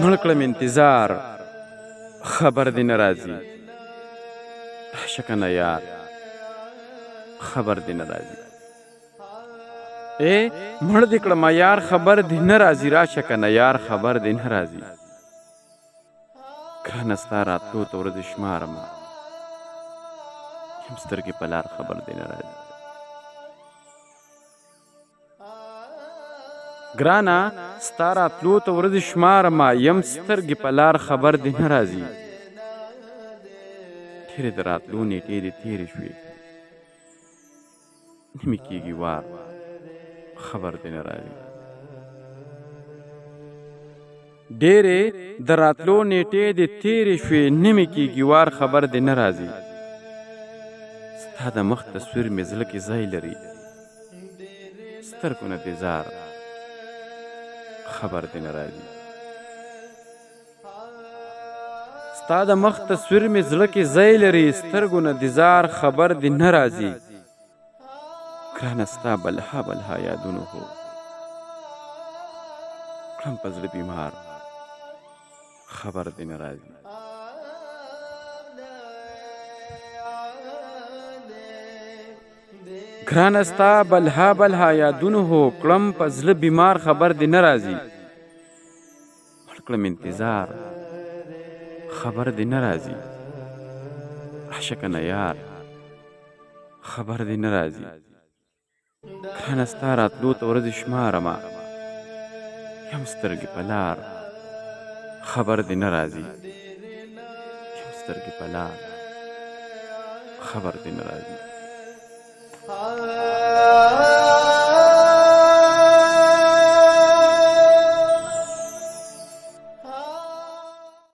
مړ کړم انتظار خبر دې نه راځي، راشه کنه یار خبر دې نه راځي. مړ دې کړم یار خبر دې نه راځي، راشه کنه یار خبر دې نه راځي. ګرانه ستا راتلو ته ورځې شمارمه، یم سترګې په لار خبر دې نه راځي. ګرانه ستا راتلو ته ورځې شمارمه، یم سترګې په لار خبر دې نه راځي. ډېرې د راتلو نېټې دې تېرې شوې، نه مې کېږي وار خبر دې نه راځي. ډېرې د راتلو نېټې دې تېرې شوې، نه مې کېږي وار خبر دې نه راځي. ستا د مخ تصویر مې زړه کې ځای لري، سترګو نه دې زار خبر دې نه راځي. ستا د مخ تصویر مې زړه کې ځای لري، سترګو نه دې زار خبر دې نه راځي. ګرانه ستا بلها بلها یادونو هو کړم په زړه بیمار خبر دې نه راځي. ګرانه ستا بلها بلها یادونو هو کړم په زړه بیمار خبر دې نه راځي. مړ کړم انتظار خبر دې نه راځي، راشه کنه یار خبر دې نه راځي. ګرانه ستا راتلو ته ورځې شمارمه، یم سترګې په لار خبر دې نه راځي. یم سترګې په لار خبر دې نه راځي.